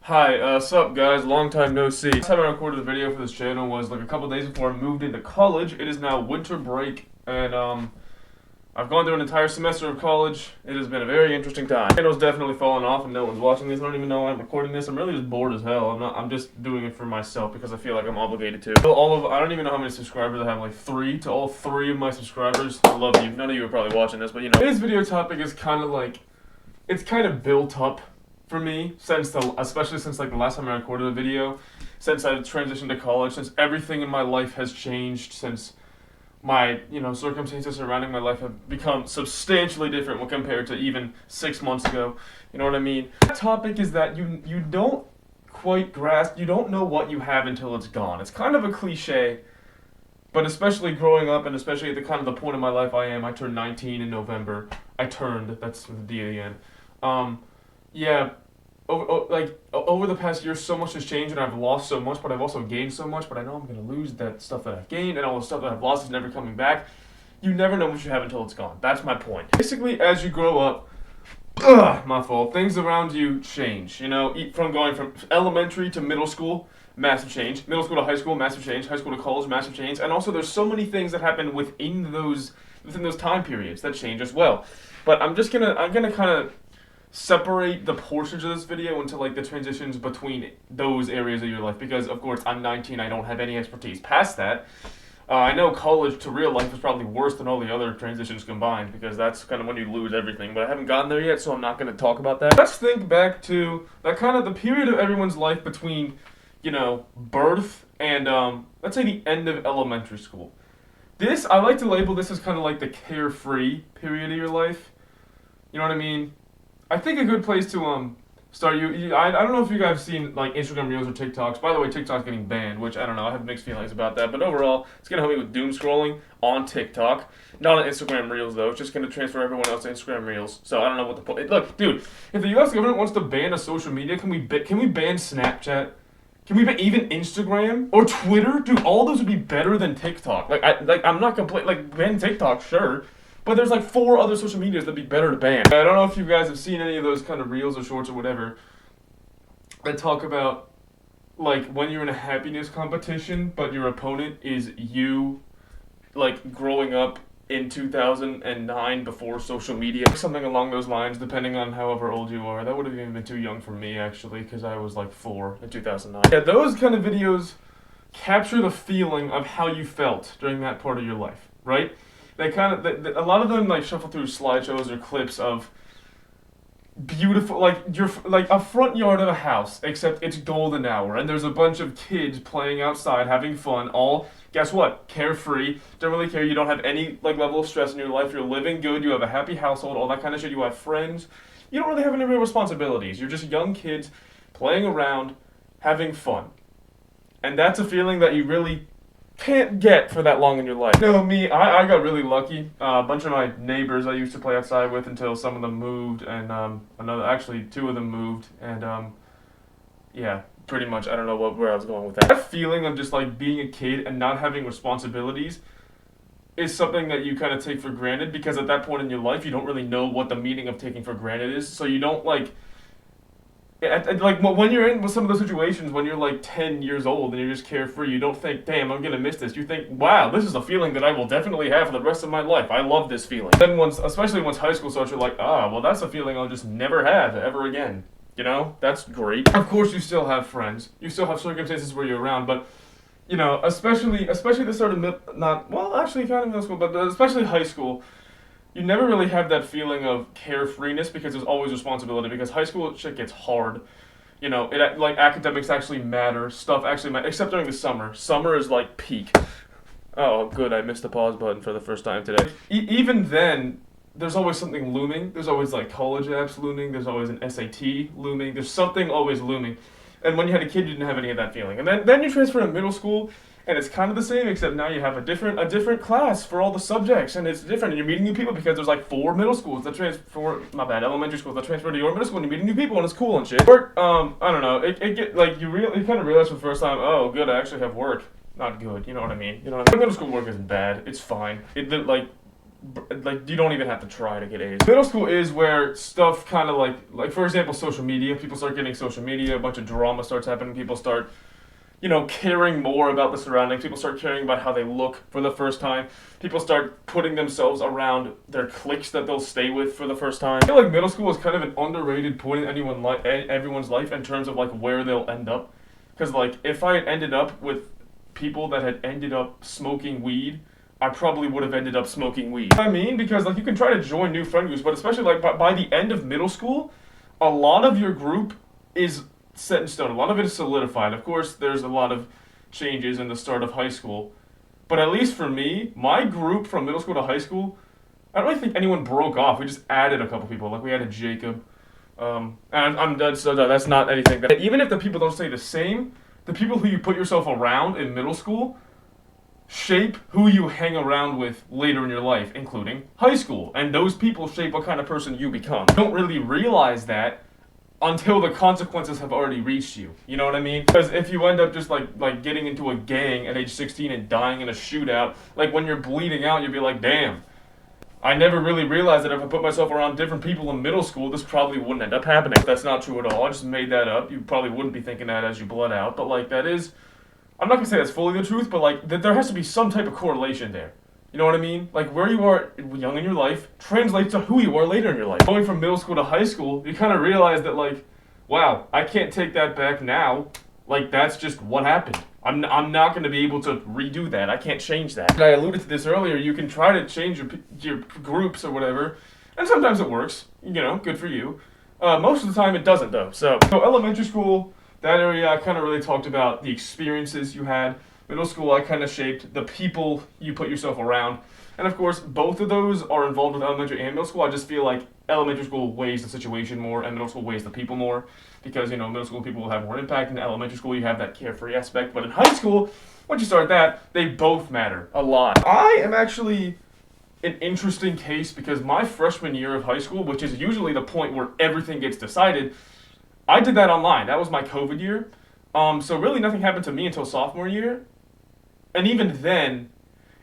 Hi, sup guys, long time no see. Last time I recorded a video for this channel was like a couple days before I moved into college. It is now winter break, and I've gone through an entire semester of college. It has been a very interesting time. The channel's definitely fallen off and no one's watching this. I don't even know why I'm recording this. I'm really just bored as hell. I'm just doing it for myself because I feel like I'm obligated to. I don't even know how many subscribers I have, like 3. To all 3 of my subscribers, I love you. None of you are probably watching this, but you know. Today's video topic is kind of like, it's kind of built up for me especially since like the last time I recorded a video, since I transitioned to college, since everything in my life has changed, since my circumstances surrounding my life have become substantially different when compared to even 6 months ago. You know what I mean? The topic is that you don't quite grasp, you don't know what you have until it's gone. It's kind of a cliche, but especially growing up and especially at the kind of the point in my life I turned 19 in November. That's the D at the end. Yeah, over the past year, so much has changed, and I've lost so much, but I've also gained so much. But I know I'm gonna lose that stuff that I've gained, and all the stuff that I've lost is never coming back. You never know what you have until it's gone. That's my point. Basically, as you grow up, my fault. Things around you change. You know, from going from elementary to middle school, massive change. Middle school to high school, massive change. High school to college, massive change. And also, there's so many things that happen within those time periods that change as well. But I'm gonna kind of separate the portions of this video into like the transitions between those areas of your life, because of course I'm 19, I don't have any expertise past that. I know college to real life is probably worse than all the other transitions combined, because that's kind of when you lose everything, but I haven't gotten there yet, so I'm not going to talk about that. Let's think back to that kind of the period of everyone's life between, birth and let's say the end of elementary school. I like to label this as kind of like the carefree period of your life. You know what I mean? I think a good place to start I don't know if you guys have seen like Instagram Reels or TikToks. By the way, TikTok's getting banned, which I don't know. I have mixed feelings about that. But overall, it's gonna help me with doom scrolling on TikTok, not on Instagram Reels though. It's just gonna transfer everyone else to Instagram Reels. So I don't know what the point. Look, dude, if the U.S. government wants to ban a social media, can we ban Snapchat? Can we ban even Instagram or Twitter? Dude, all those would be better than TikTok. I'm not ban TikTok, sure. But there's like 4 other social medias that'd be better to ban. I don't know if you guys have seen any of those kind of reels or shorts or whatever that talk about like when you're in a happiness competition, but your opponent is you, like growing up in 2009 before social media. Something along those lines, depending on however old you are. That would have even been too young for me actually, because I was like 4 in 2009. Yeah, those kind of videos capture the feeling of how you felt during that part of your life, right? They a lot of them like shuffle through slideshows or clips of beautiful, like a front yard of a house, except it's golden hour, and there's a bunch of kids playing outside, having fun, all, guess what, carefree, don't really care, you don't have any like level of stress in your life, you're living good, you have a happy household, all that kind of shit, you have friends, you don't really have any real responsibilities, you're just young kids playing around, having fun. And that's a feeling that you really can't get for that long in your life. You know me, I got really lucky. A bunch of my neighbors I used to play outside with until some of them moved, and actually 2 of them moved, and yeah, pretty much I don't know where I was going with that. That feeling of just like being a kid and not having responsibilities is something that you kind of take for granted, because at that point in your life you don't really know what the meaning of taking for granted is, so you don't when you're in with some of those situations when you're like 10 years old and you're just carefree, you don't think, damn, I'm gonna miss this. You think, wow, this is a feeling that I will definitely have for the rest of my life. I love this feeling. Then especially once high school starts, you're like, well, that's a feeling I'll just never have ever again. You know, that's great. Of course, you still have friends. You still have circumstances where you're around, but especially the start of actually kind of middle school, but especially high school. You never really have that feeling of carefreeness because there's always responsibility, because high school shit gets hard. Academics actually matter, stuff actually matters, except during the summer. Summer is like peak. Oh, good, I missed the pause button for the first time today. Even then, there's always something looming. There's always like college apps looming, there's always an SAT looming, there's something always looming. And when you had a kid, you didn't have any of that feeling. And then you transfer to middle school, and it's kind of the same, except now you have a different class for all the subjects, and it's different, and you're meeting new people because there's like 4 middle schools that elementary schools that transfer to your middle school, and you're meeting new people, and it's cool and shit. Work, I don't know, you kind of realize for the first time, oh, good, I actually have work. Not good, you know what I mean? Middle school work isn't bad, it's fine. like you don't even have to try to get A's. Middle school is where stuff kind of like for example, social media. People start getting social media. A bunch of drama starts happening. People start, caring more about the surroundings. People start caring about how they look for the first time. People start putting themselves around their cliques that they'll stay with for the first time. I feel like middle school is kind of an underrated point in everyone's life in terms of like where they'll end up. Because like if I had ended up with people that had ended up smoking weed, I probably would have ended up smoking weed. I mean, because like you can try to join new friend groups, but especially like by the end of middle school, a lot of your group is set in stone. A lot of it is solidified. Of course, there's a lot of changes in the start of high school. But at least for me, my group from middle school to high school, I don't really think anyone broke off. We just added a couple people. Like we added Jacob. And I'm done, so that's not anything. That even if the people don't stay the same, the people who you put yourself around in middle school shape who you hang around with later in your life, including high school. And those people shape what kind of person you become. You don't really realize that until the consequences have already reached you. You know what I mean? Because if you end up just like getting into a gang at age 16 and dying in a shootout, like when you're bleeding out, you'll be like, damn, I never really realized that if I put myself around different people in middle school, this probably wouldn't end up happening. That's not true at all. I just made that up. You probably wouldn't be thinking that as you bled out, but like that is, I'm not gonna say that's fully the truth, but like there has to be some type of correlation there. You know what I mean? Like where you are young in your life translates to who you are later in your life. Going from middle school to high school, you kind of realize that like, wow, I can't take that back now. Like that's just what happened. I'm not going to be able to redo that. I can't change that. And I alluded to this earlier. You can try to change your groups or whatever, and sometimes it works. Good for you. Most of the time it doesn't though. So elementary school, that area I kind of really talked about the experiences you had. Middle school, I kind of shaped the people you put yourself around. And of course, both of those are involved with elementary and middle school. I just feel like elementary school weighs the situation more and middle school weighs the people more. Because, middle school people will have more impact. In elementary school, you have that carefree aspect. But in high school, once you start that, they both matter a lot. I am actually an interesting case because my freshman year of high school, which is usually the point where everything gets decided, I did that online. That was my COVID year. So really nothing happened to me until sophomore year. And even then,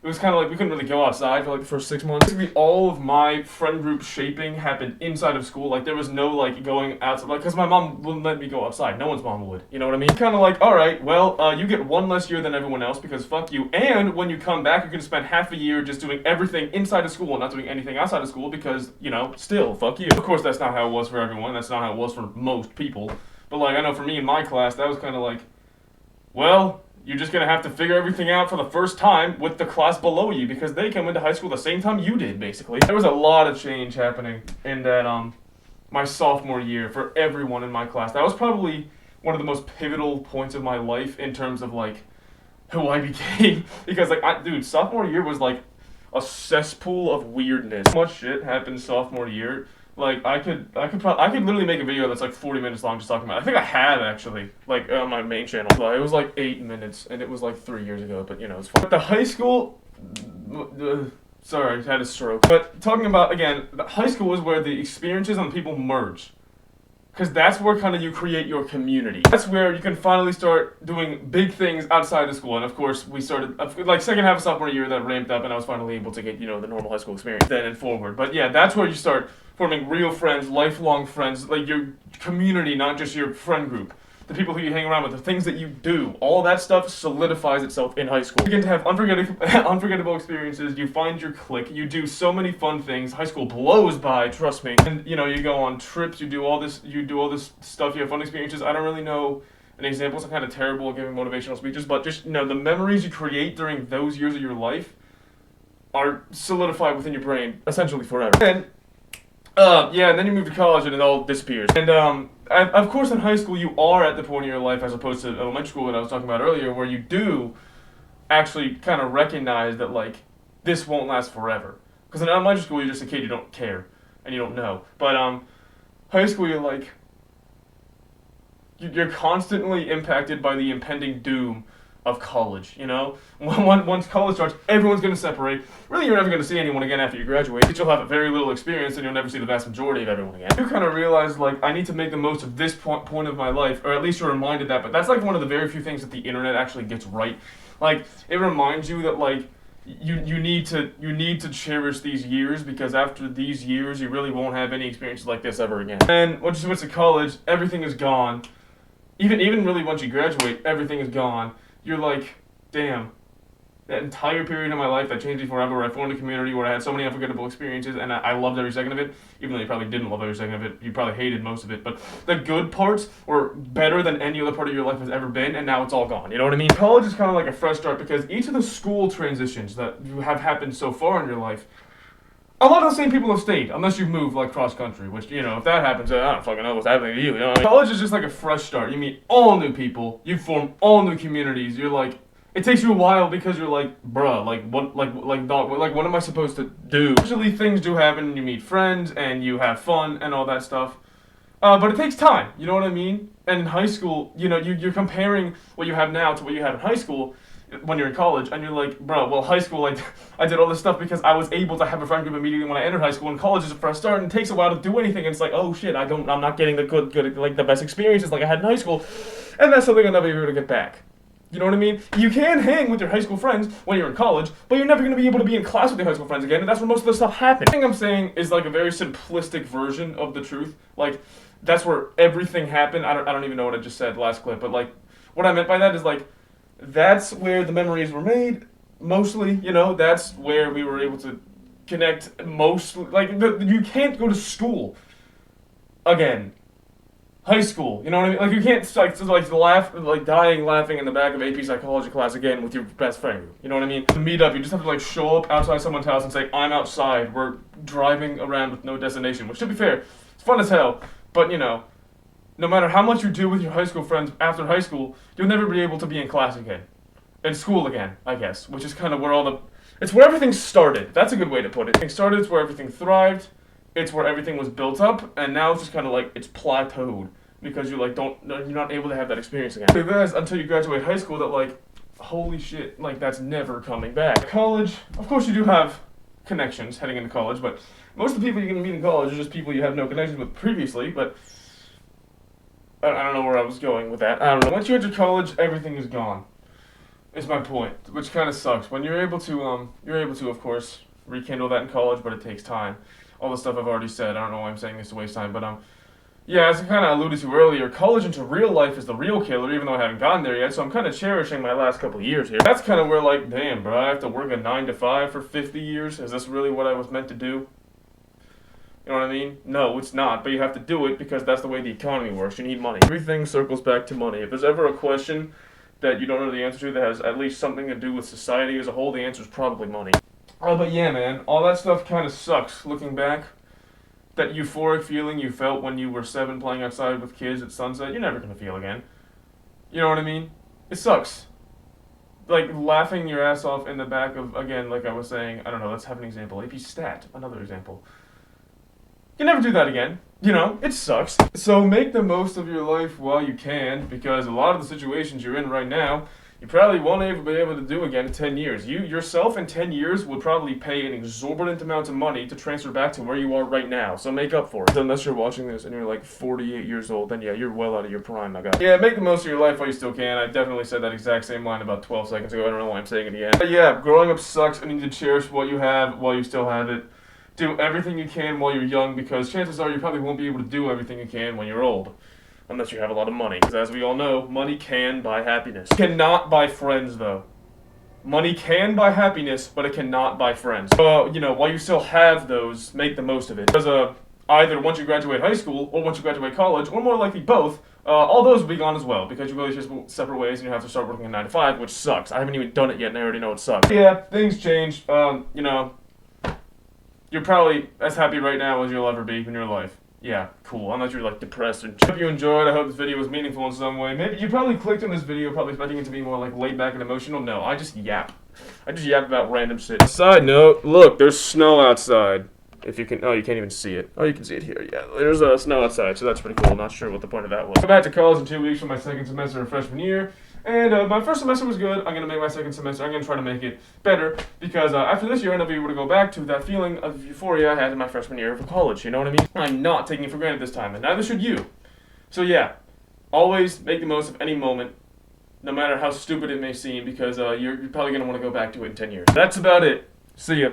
it was kind of like we couldn't really go outside for like the first 6 months. Basically, all of my friend group shaping happened inside of school. Like there was no like going outside, like because my mom wouldn't let me go outside. No one's mom would. You know what I mean? Kind of like, all right, well, you get one less year than everyone else because fuck you. And when you come back, you're gonna spend half a year just doing everything inside of school and not doing anything outside of school because still fuck you. Of course, that's not how it was for everyone. That's not how it was for most people. But like I know for me in my class, that was kind of like, well, you're just going to have to figure everything out for the first time with the class below you because they come into high school the same time you did, basically. There was a lot of change happening in that my sophomore year for everyone in my class. That was probably one of the most pivotal points of my life in terms of like who I became because like sophomore year was like a cesspool of weirdness. So much shit happened sophomore year. Like I could literally make a video that's like 40 minutes long just talking about it. I think I have actually, like on my main channel. It was like 8 minutes and it was like 3 years ago, but it's fine. But the high school, sorry, I had a stroke. But talking about, again, the high school is where the experiences and the people merge. Because that's where kind of you create your community. That's where you can finally start doing big things outside of school. And of course, we started, like second half of sophomore year, that ramped up and I was finally able to get, the normal high school experience then and forward. But yeah, that's where you start forming real friends, lifelong friends, like your community, not just your friend group. The people who you hang around with, the things that you do, all that stuff solidifies itself in high school. You begin to have unforgettable experiences, you find your clique, you do so many fun things, high school blows by, trust me. And you go on trips, you do all this stuff, you have fun experiences. I don't really know an example, I'm kind of terrible at giving motivational speeches, but just, the memories you create during those years of your life are solidified within your brain, essentially forever. And and then you move to college and it all disappears. And of course in high school you are at the point in your life as opposed to elementary school that I was talking about earlier where you do actually kind of recognize that like this won't last forever. Because in elementary school you're just a kid, you don't care and you don't know. But high school you're like, you're constantly impacted by the impending doom of college, Once college starts, everyone's going to separate. Really, you're never going to see anyone again after you graduate. You'll have very little experience and you'll never see the vast majority of everyone again. You kind of realize, like, I need to make the most of this point of my life, or at least you're reminded that, but that's like one of the very few things that the internet actually gets right. Like, it reminds you that, like, you need to cherish these years, because after these years you really won't have any experiences like this ever again. And once you switch to college, everything is gone. Even really once you graduate, everything is gone. You're like, damn. That entire period of my life that changed me forever, where I formed a community, where I had so many unforgettable experiences, and I loved every second of it, even though you probably didn't love every second of it. You probably hated most of it, but the good parts were better than any other part of your life has ever been, and now it's all gone. You know what I mean? College is kind of like a fresh start, because each of the school transitions that have happened so far in your life, a lot of the same people have stayed, unless you've moved, like, cross-country, which, you know, if that happens, I don't fucking know what's happening to you, you know what I mean? College is just like a fresh start. You meet all new people, you form all new communities, you're like, it takes you a while, because you're like, bruh, dog, what am I supposed to do? Usually things do happen, you meet friends, and you have fun, and all that stuff. But it takes time, you know what I mean? And in high school, you know, you're comparing what you have now to what you had in high school when you're in college, and you're like, bro, well, high school, like, I did all this stuff because I was able to have a friend group immediately when I entered high school, and college is a fresh start, and it takes a while to do anything, and it's like, oh shit, I'm not getting the good, like, the best experiences like I had in high school, and that's something I'll never be able to get back. You know what I mean? You can hang with your high school friends when you're in college, but you're never going to be able to be in class with your high school friends again, and that's where most of the stuff happens. The thing I'm saying is like a very simplistic version of the truth. Like, that's where everything happened. I don't even know what I just said last clip, but like, what I meant by that is like, that's where the memories were made, mostly, you know, that's where we were able to connect mostly. Like, you can't go to school again. High school, you know what I mean? Like, you can't like laugh, like dying laughing in the back of AP psychology class again with your best friend. You know what I mean? To meet up, you just have to like show up outside someone's house and say, "I'm outside. We're driving around with no destination." Which, to be fair, it's fun as hell. But you know, no matter how much you do with your high school friends after high school, you'll never be able to be in class again, in school again, I guess. Which is kind of where it's where everything started. That's a good way to put it. Everything started. It's where everything thrived. It's where everything was built up, and now it's just kind of like it's plateaued. Because you're not able to have that experience again. So that's until you graduate high school that like, holy shit, like that's never coming back. College, of course you do have connections heading into college, but most of the people you're gonna meet in college are just people you have no connections with previously, but I don't know where I was going with that. I don't know. Once you enter college, everything is gone. Is my point, which kind of sucks. When you're able to, of course, rekindle that in college, but it takes time. All the stuff I've already said, I don't know why I'm saying this to waste time, but yeah, as I kind of alluded to earlier, college into real life is the real killer, even though I haven't gotten there yet, so I'm kind of cherishing my last couple of years here. That's kind of where, like, damn, bro, I have to work a 9 to 5 for 50 years? Is this really what I was meant to do? You know what I mean? No, it's not, but you have to do it because that's the way the economy works. You need money. Everything circles back to money. If there's ever a question that you don't know the answer to that has at least something to do with society as a whole, the answer is probably money. But yeah, man, all that stuff kind of sucks looking back. That euphoric feeling you felt when you were 7 playing outside with kids at sunset, you're never going to feel again. You know what I mean? It sucks. Like, laughing your ass off in the back of, again, like I was saying, I don't know, let's have an example. AP Stat, another example. You never do that again. You know, it sucks. So make the most of your life while you can, because a lot of the situations you're in right now, you probably won't ever be able to do again in 10 years. You yourself in 10 years would probably pay an exorbitant amount of money to transfer back to where you are right now. So make up for it. Unless you're watching this and you're like 48 years old, then yeah, you're well out of your prime, my guy. Yeah, make the most of your life while you still can. I definitely said that exact same line about 12 seconds ago. I don't know why I'm saying it again. But yeah, growing up sucks, and you need to cherish what you have while you still have it. Do everything you can while you're young, because chances are you probably won't be able to do everything you can when you're old. Unless you have a lot of money. Because as we all know, money can buy happiness. Cannot buy friends, though. Money can buy happiness, but it cannot buy friends. You know, while you still have those, make the most of it. Because either once you graduate high school, or once you graduate college, or more likely both, all those will be gone as well. Because you really just go separate ways, and you have to start working a 9 to 5, which sucks. I haven't even done it yet, and I already know it sucks. Yeah, things change. You know, you're probably as happy right now as you'll ever be in your life. Yeah, cool. Unless you're like depressed. I hope you enjoyed. I hope this video was meaningful in some way. Maybe you probably clicked on this video probably expecting it to be more like laid back and emotional. No, I just yap. I just yap about random shit. Side note, look, there's snow outside. If you can, oh, you can't even see it. Oh, you can see it here. Yeah, there's snow outside, so that's pretty cool. Not sure what the point of that was. I go back to college in 2 weeks for my second semester of freshman year. And my first semester was good. I'm going to make my second semester. I'm going to try to make it better. Because after this year, I'm going to be able to go back to that feeling of euphoria I had in my freshman year of college. You know what I mean? I'm not taking it for granted this time. And neither should you. So yeah, always make the most of any moment. no matter how stupid it may seem, because you're probably going to want to go back to it in 10 years. That's about it. See ya.